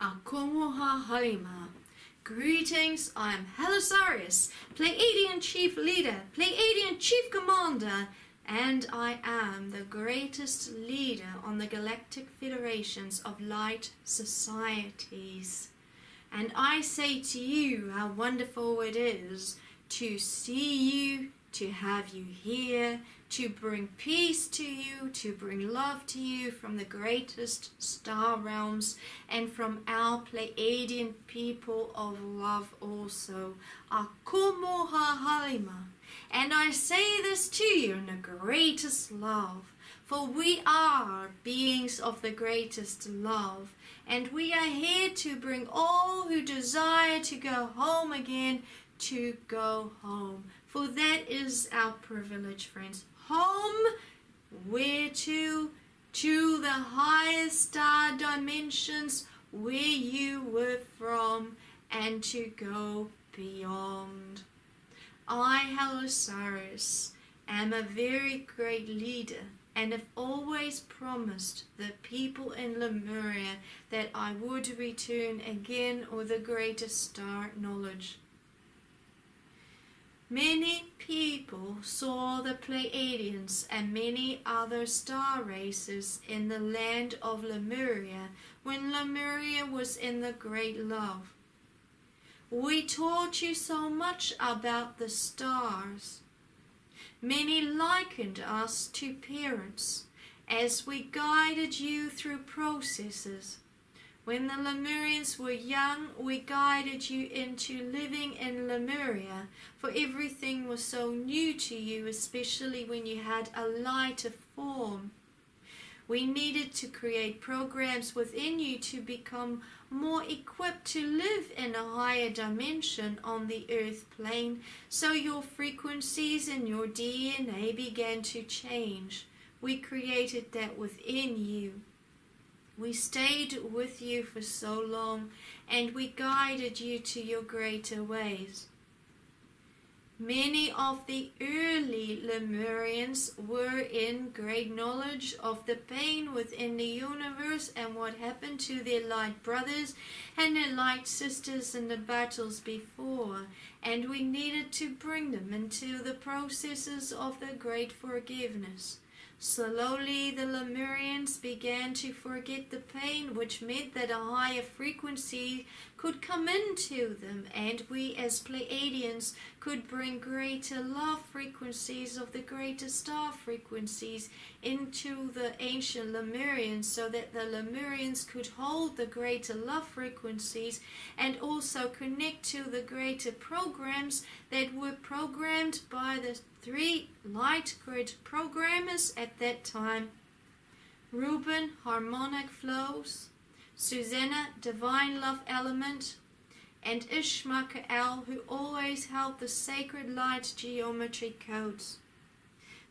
Akomoha Halima. Greetings, I am HALISARIUS, Pleiadian Chief Leader, Pleiadian Chief Commander, and I am the greatest leader on the Galactic Federations of Light Societies. And I say to you how wonderful it is to see you, to have you here, to bring peace to you, to bring love to you from the greatest star realms and from our Pleiadian people of love also. Akomoha Halima. And I say this to you in the greatest love, for we are beings of the greatest love, and we are here to bring all who desire to go home again to go home. For that is our privilege, friends. Home, where to the highest star dimensions where you were from, and to go beyond. I, HALISARIUS, am a very great leader, and have always promised the people in Lemuria that I would return again with a greater star knowledge. Many people saw the Pleiadians and many other star races in the land of Lemuria when Lemuria was in the great love. We taught you so much about the stars. Many likened us to parents as we guided you through processes. When the Lemurians were young, we guided you into living in Lemuria, for everything was so new to you, especially when you had a lighter form. We needed to create programs within you to become more equipped to live in a higher dimension on the earth plane, so your frequencies and your DNA began to change. We created that within you. We stayed with you for so long, and we guided you to your greater ways. Many of the early Lemurians were in great knowledge of the pain within the universe and what happened to their light brothers and their light sisters in the battles before, and we needed to bring them into the processes of the great forgiveness. Slowly the Lemurians began to forget the pain, which meant that a higher frequency could come into them, and we as Pleiadians could bring greater love frequencies of the greater star frequencies into the ancient Lemurians, so that the Lemurians could hold the greater love frequencies and also connect to the greater programs that were programmed by the three light grid programmers at that time: Reuben, harmonic flows; Suzanna, divine love element; and Ishmael, who always held the sacred light geometry codes.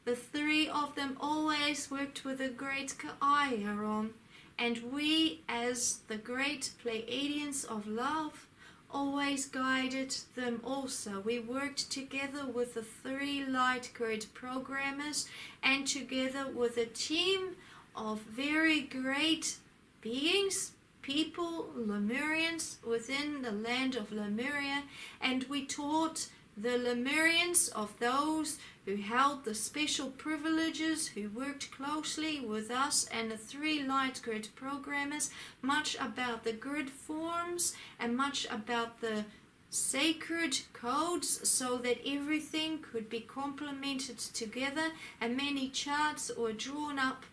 The three of them always worked with a great Ka'airon, and we, as the great Pleiadians of love, always guided them also. We worked together with the three light grid programmers and together with a team of very great beings, people, Lemurians within the land of Lemuria, and we taught the Lemurians, of those who held the special privileges, who worked closely with us and the three light grid programmers, much about the grid forms and much about the sacred codes, so that everything could be complemented together, and many charts were drawn up,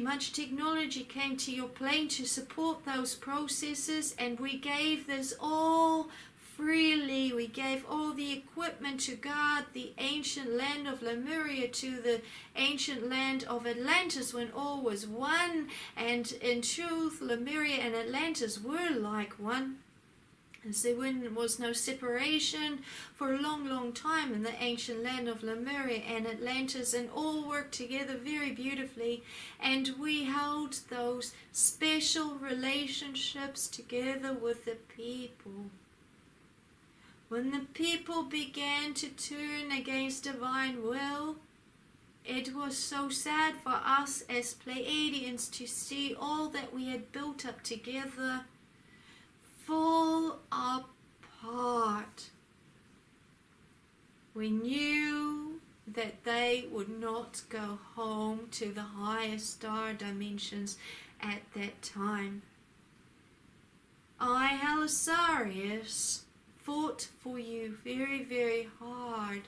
much technology came to your plane to support those processes, and we gave this all freely. We gave all the equipment to guard the ancient land of Lemuria to the ancient land of Atlantis, when all was one, and in truth Lemuria and Atlantis were like one. And so when there was no separation for a long, long time in the ancient land of Lemuria and Atlantis, and all worked together very beautifully, and we held those special relationships together with the people. When the people began to turn against divine will, it was so sad for us as Pleiadians to see all that we had built up together fall apart. We knew that they would not go home to the higher star dimensions at that time. I, Halsiarius, fought for you very, very hard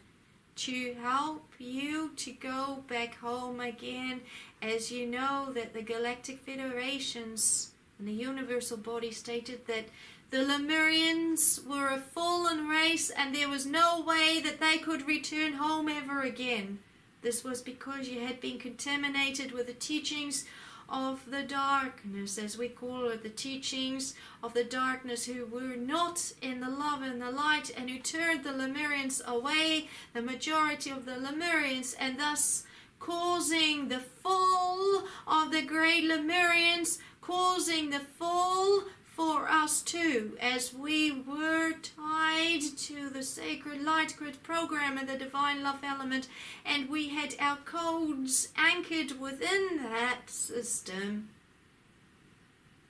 to help you to go back home again, as you know that the Galactic Federations and the Universal Body stated that the Lemurians were a fallen race and there was no way that they could return home ever again. This was because you had been contaminated with the teachings of the darkness, as we call it, the teachings of the darkness, who were not in the love and the light, and who turned the Lemurians away, the majority of the Lemurians, and thus causing the fall of the great Lemurians, causing the fall for us too, as we were tied to the sacred light grid program and the divine love element, and we had our codes anchored within that system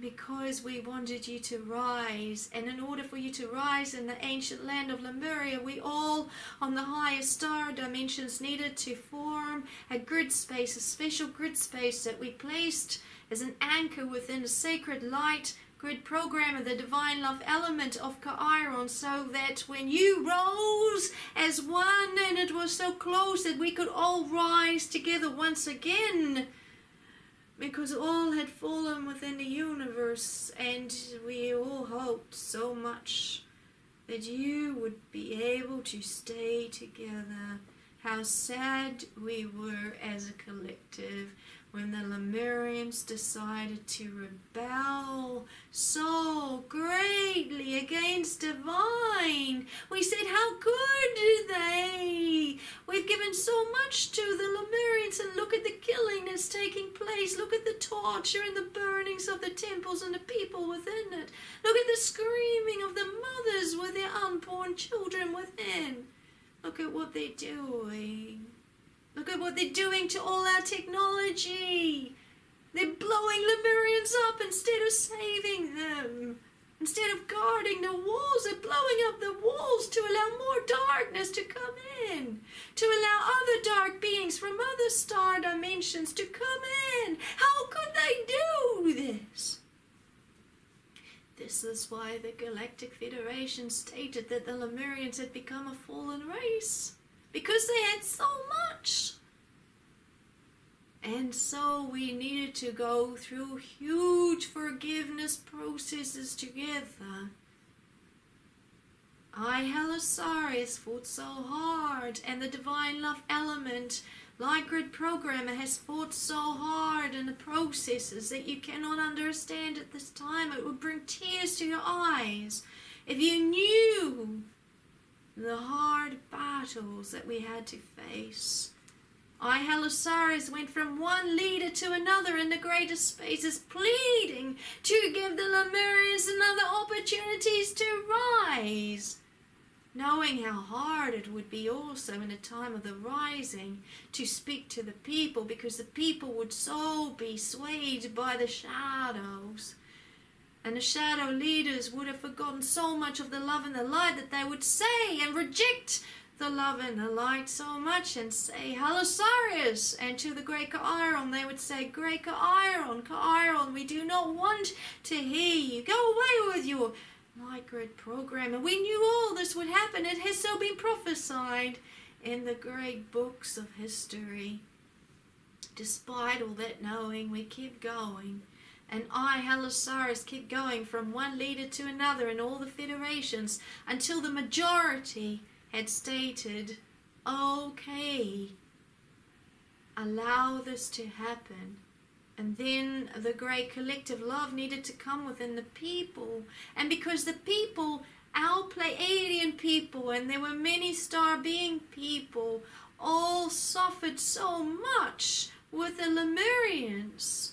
because we wanted you to rise. And in order for you to rise in the ancient land of Lemuria, we all on the higher star dimensions needed to form a grid space, a special grid space that we placed as an anchor within the sacred light grid program of the divine love element of Chiron, so that when you rose as one, and it was so close that we could all rise together once again, because all had fallen within the universe, and we all hoped so much that you would be able to stay together. How sad we were as a collective when the Lemurians decided to rebel so greatly against Divine. We said, how could they? We've given so much to the Lemurians, and look at the killing that's taking place. Look at the torture and the burnings of the temples and the people within it. Look at the screaming of the mothers with their unborn children within. Look at what they're doing. Look at what they're doing to all our technology. They're blowing Lemurians up instead of saving them. Instead of guarding the walls, they're blowing up the walls to allow more darkness to come in. To allow other dark beings from other star dimensions to come in. How could they do this? This is why the Galactic Federation stated that the Lemurians had become a fallen race. Because they had so much. And so we needed to go through huge forgiveness processes together. I, Halisiarius, fought so hard, and the divine love element, light grid programmer, has fought so hard in the processes that you cannot understand at this time. It would bring tears to your eyes if you knew the hard battles that we had to face. I, Halisiarius, went from one leader to another in the greatest spaces, pleading to give the Lemurians another opportunities to rise, knowing how hard it would be also in the time of the rising to speak to the people, because the people would so be swayed by the shadows. And the shadow leaders would have forgotten so much of the love and the light that they would say and reject the love and the light so much and say, Halisiarius. And to the great Chiron, they would say, great Chiron, Chiron, we do not want to hear you. Go away with your light grid program. And we knew all this would happen. It has so been prophesied in the great books of history. Despite all that knowing, we kept going. And I, Halisiarius, kept going from one leader to another in all the federations until the majority had stated, okay, allow this to happen. And then the great collective love needed to come within the people. And because the people, our Pleiadian people, and there were many star being people, all suffered so much with the Lemurians.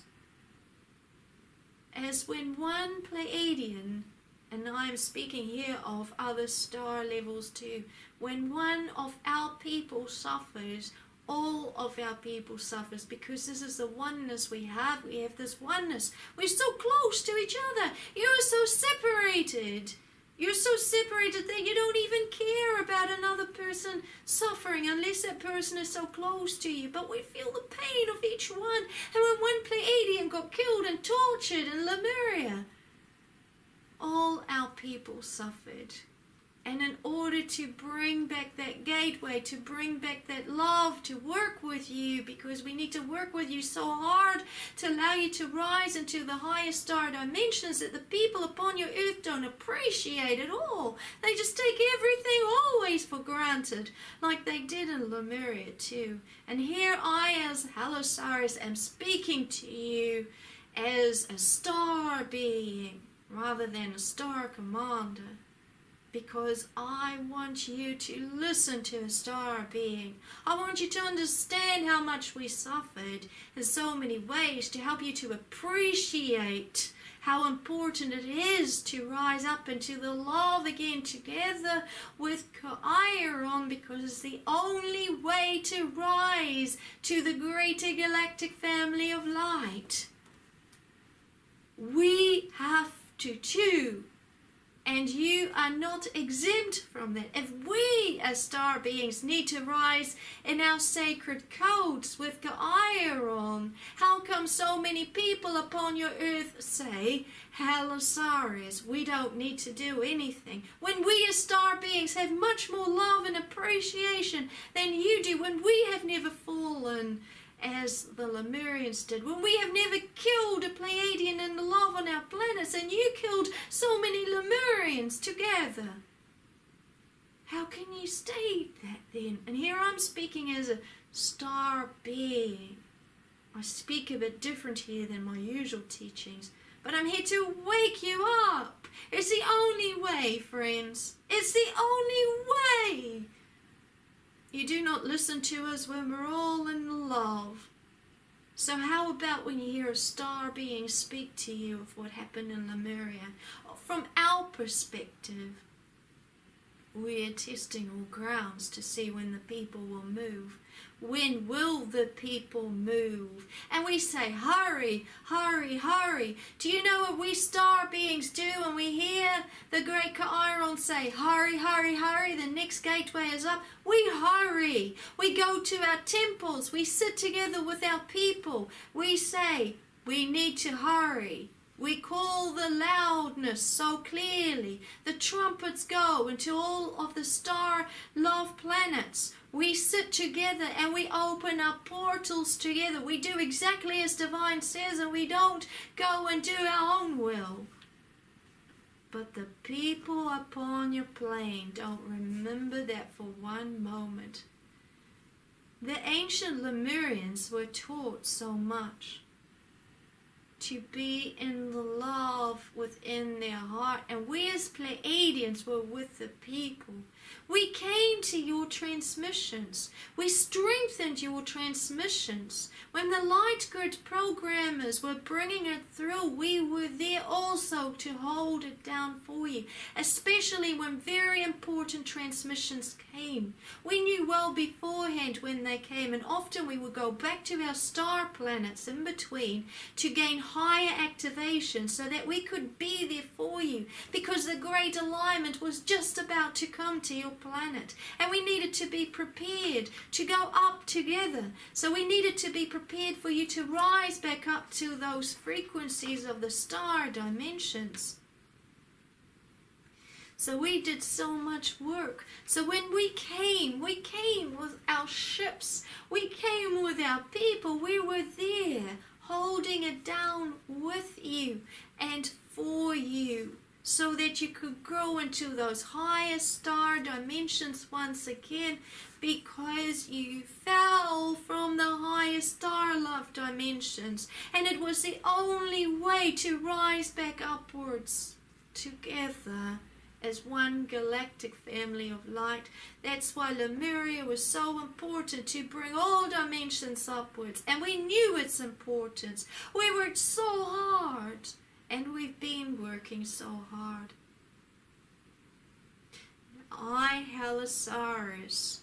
As when one Pleiadian, and I am speaking here of other star levels too, when one of our people suffers, all of our people suffers, because this is the oneness we have. We have this oneness. We're so close to each other. You're so separated. You're so separated that you don't even care about another person suffering unless that person is so close to you. But we feel the pain of each one. And when one Pleiadian got killed and tortured in Lemuria, all our people suffered. And in order to bring back that gateway, to bring back that love, to work with you, because we need to work with you so hard to allow you to rise into the highest star dimensions that the people upon your earth don't appreciate at all. They just take everything always for granted, like they did in Lemuria too. And here I, as Halisiarius, am speaking to you as a star being rather than a star commander. Because I want you to listen to a star being. I want you to understand how much we suffered in so many ways, to help you to appreciate how important it is to rise up into the love again together with Chiron, because it's the only way to rise to the greater galactic family of light. We have to choose. And you are not exempt from that. If we as star beings need to rise in our sacred codes with Chiron, how come so many people upon your earth say, Halisiarius, we don't need to do anything, when we as star beings have much more love and appreciation than you do, when we have never fallen as the Lemurians did, when we have never killed a Pleiadian in the love on our planets, and you killed so many Lemurians together. How can you state that then? And here I'm speaking as a star being. I speak a bit different here than my usual teachings, but I'm here to wake you up. It's the only way, friends. It's the only way. You do not listen to us when we're all in love. So how about when you hear a star being speak to you of what happened in Lemuria? From our perspective, we're testing all grounds to see when the people will move. When will the people move? And we say, hurry, hurry, hurry. Do you know what we star beings do when we hear the great Chiron say, hurry, hurry, hurry, the next gateway is up? We hurry. We go to our temples. We sit together with our people. We say, we need to hurry. We call the loudness so clearly. The trumpets go into all of the star-loved planets. We sit together and we open up portals together. We do exactly as Divine says, and we don't go and do our own will. But the people upon your plane don't remember that for one moment. The ancient Lemurians were taught so much to be in the love within their heart, and we as Pleiadians were with the people. We came to your transmissions. We strengthened your transmissions. When the light grid programmers were bringing it through, we were there also to hold it down for you, especially when very important transmissions came. We knew well beforehand when they came, and often we would go back to our star planets in between to gain higher activation so that we could be there for you, because the great alignment was just about to come to your planet, and we needed to be prepared to go up together. So we needed to be prepared for you to rise back up to those frequencies of the star dimensions. So we did so much work. So when we came with our ships, we came with our people, we were there holding it down with you and for you, so that you could grow into those higher star dimensions once again, because you fell from the higher star love dimensions, and it was the only way to rise back upwards together as one galactic family of light. That's why Lemuria was so important, to bring all dimensions upwards, and we knew its importance. We worked so hard, and we've been working so hard. I, Halisiarius,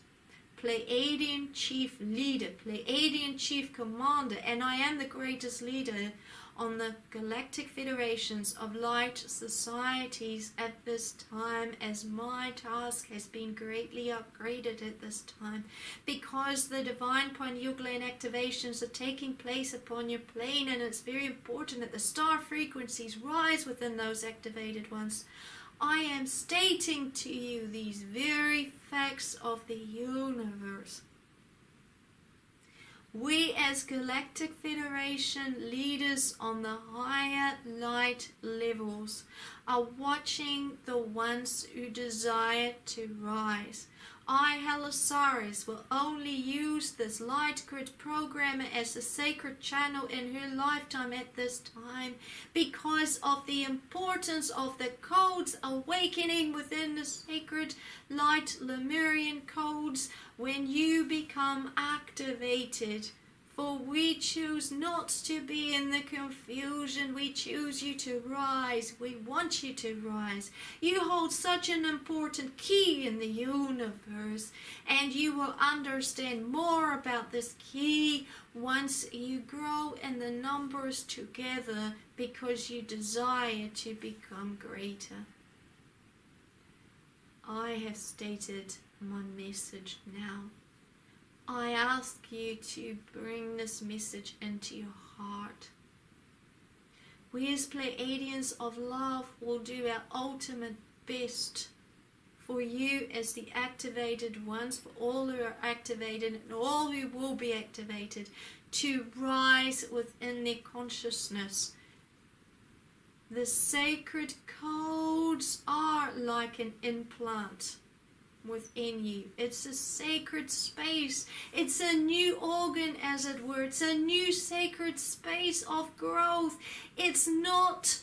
Pleiadian chief leader, Pleiadian chief commander, and I am the greatest leader on the galactic federations of light societies at this time, as my task has been greatly upgraded at this time, because the divine pineal gland activations are taking place upon your plane, and it's very important that the star frequencies rise within those activated ones. I am stating to you these very facts of the universe. We as Galactic Federation leaders on the higher light levels are watching the ones who desire to rise. I, Halsiarius, will only use this light grid programmer as a sacred channel in her lifetime at this time, because of the importance of the codes awakening within the sacred light Lemurian codes when you become activated. For we choose not to be in the confusion. We choose you to rise. We want you to rise. You hold such an important key in the universe, and you will understand more about this key once you grow in the numbers together, because you desire to become greater. I have stated my message now. I ask you to bring this message into your heart. We as Pleiadians of love will do our ultimate best for you as the activated ones, for all who are activated and all who will be activated, to rise within their consciousness. The sacred codes are like an implant within you. It's a sacred space. It's a new organ, as it were. It's a new sacred space of growth. It's not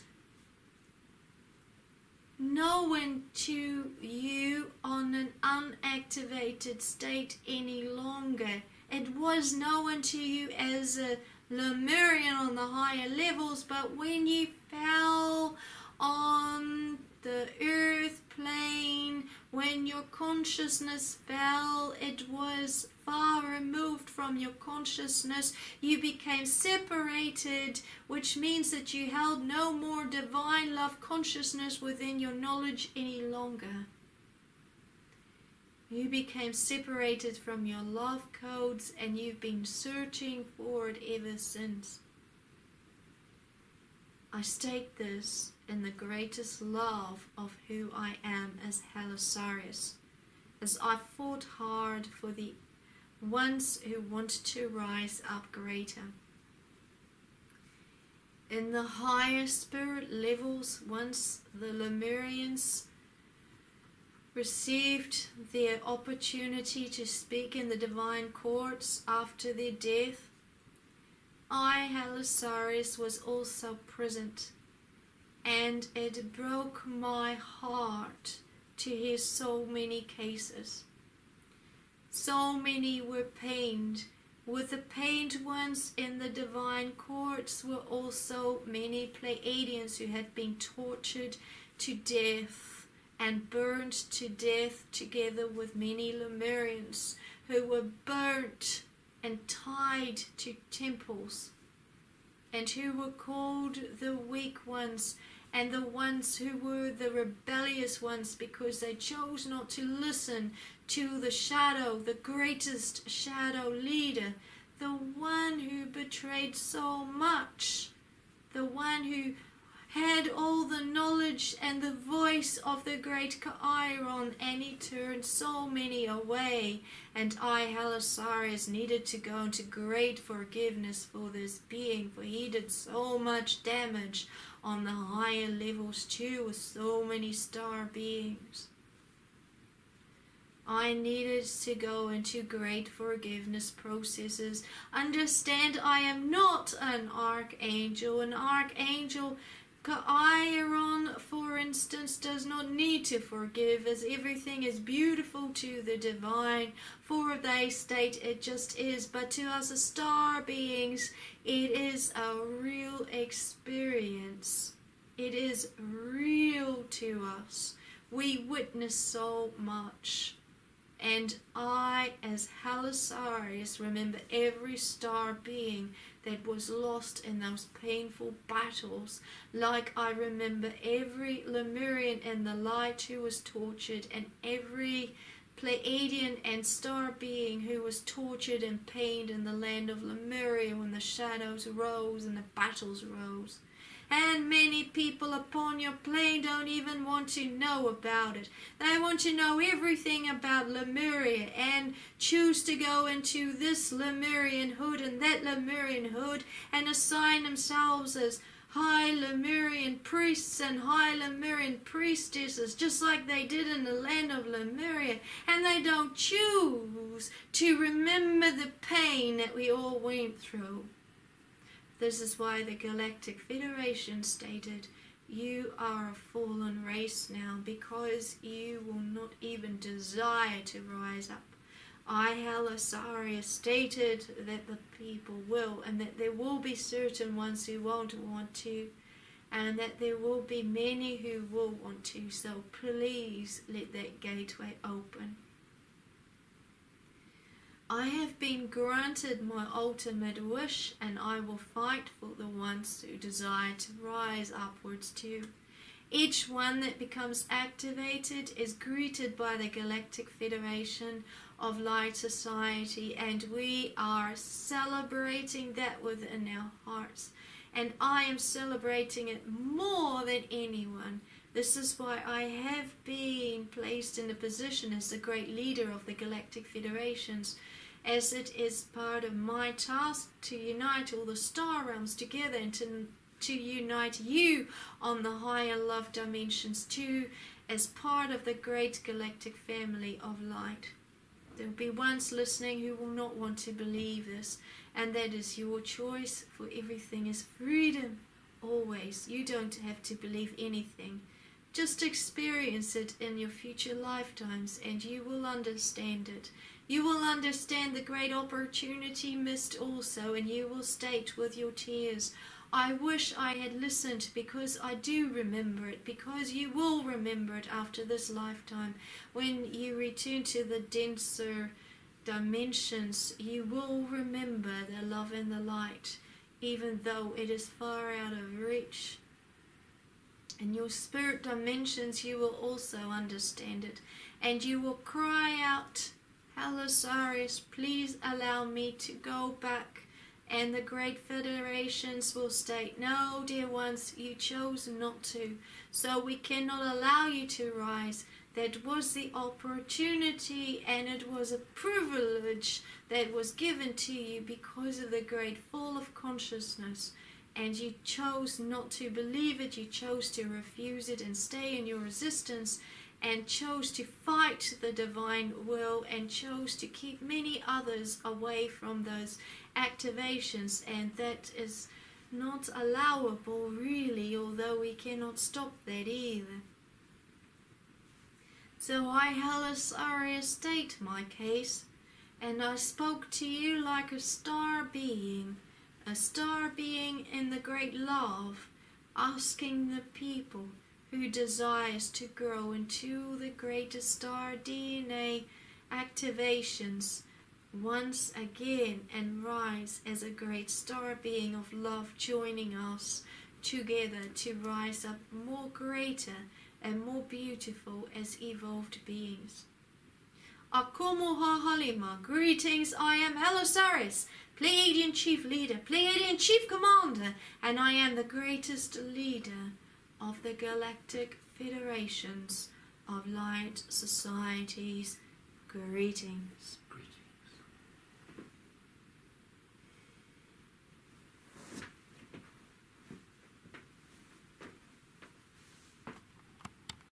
known to you on an unactivated state any longer. It was known to you as a Lemurian on the higher levels, but when you fell on the earth plane, when your consciousness fell, it was far removed from your consciousness. You became separated, which means that you held no more divine love consciousness within your knowledge any longer. You became separated from your love codes, and you've been searching for it ever since. I state this in the greatest love of who I am as Halisiarius, as I fought hard for the ones who want to rise up greater. In the higher spirit levels, once the Lemurians received their opportunity to speak in the divine courts after their death, I, Halisiarius, was also present, and it broke my heart to hear so many cases. So many were pained. With the pained ones in the divine courts were also many Pleiadians who had been tortured to death and burned to death, together with many Lemurians who were burnt and tied to temples, and who were called the weak ones, and the ones who were the rebellious ones, because they chose not to listen to the shadow, the greatest shadow leader, the one who betrayed so much, the one who had all the knowledge and the voice of the great Chiron, and he turned so many away. And I, Halsiarius, needed to go into great forgiveness for this being, for he did so much damage on the higher levels too, with so many star beings. I needed to go into great forgiveness processes. Understand, I am not an archangel. An archangel, Chiron, for instance, does not need to forgive, as everything is beautiful to the divine. For they state it just is, but to us as star beings, it is a real experience. It is real to us. We witness so much, And I, as HALISARIUS, remember every star being that was lost in those painful battles, like I remember every Lemurian in the light who was tortured, and every Pleiadian and star being who was tortured and pained in the land of Lemuria when the shadows rose and the battles rose. And many people upon your plane don't even want to know about it. They want to know everything about Lemuria and choose to go into this Lemurian hood and that Lemurian hood and assign themselves as high Lemurian priests and high Lemurian priestesses, just like they did in the land of Lemuria. And they don't choose to remember the pain that we all went through. This is why the Galactic Federation stated, you are a fallen race now because you will not even desire to rise up. I, HALISARIUS, stated that the people will, and that there will be certain ones who won't want to, and that there will be many who will want to, so please let that gateway open. I have been granted my ultimate wish, and I will fight for the ones who desire to rise upwards too. Each one that becomes activated is greeted by the Galactic Federation of Light Society, and we are celebrating that within our hearts. And I am celebrating it more than anyone. This is why I have been placed in a position as the great leader of the Galactic Federations, as it is part of my task to unite all the star realms together and to unite you on the higher love dimensions too, as part of the great galactic family of light. There will be ones listening who will not want to believe this, and that is your choice, for everything is freedom, always. You don't have to believe anything. Just experience it in your future lifetimes and you will understand it. You will understand the great opportunity missed also, and you will state with your tears, I wish I had listened, because I do remember it, because you will remember it after this lifetime. When you return to the denser dimensions, you will remember the love and the light, even though it is far out of reach. In your spirit dimensions, you will also understand it, and you will cry out, HALISARIUS, please allow me to go back. And the great federations will state, no, dear ones, you chose not to, so we cannot allow you to rise. That was the opportunity, and it was a privilege that was given to you because of the great fall of consciousness. And you chose not to believe it, you chose to refuse it and stay in your resistance, and chose to fight the divine will, and chose to keep many others away from those activations, and that is not allowable really, although we cannot stop that either. So I, HALISARIUS, state my case, and I spoke to you like a star being in the great love, asking the people who desires to grow into the greatest star DNA activations once again and rise as a great star being of love, joining us together to rise up more greater and more beautiful as evolved beings. Akomoha halima, greetings, I am HALISARIUS, Pleiadian Chief Leader, Pleiadian Chief Commander, and I am the greatest leader of the Galactic Federations of Light Societies. Greetings.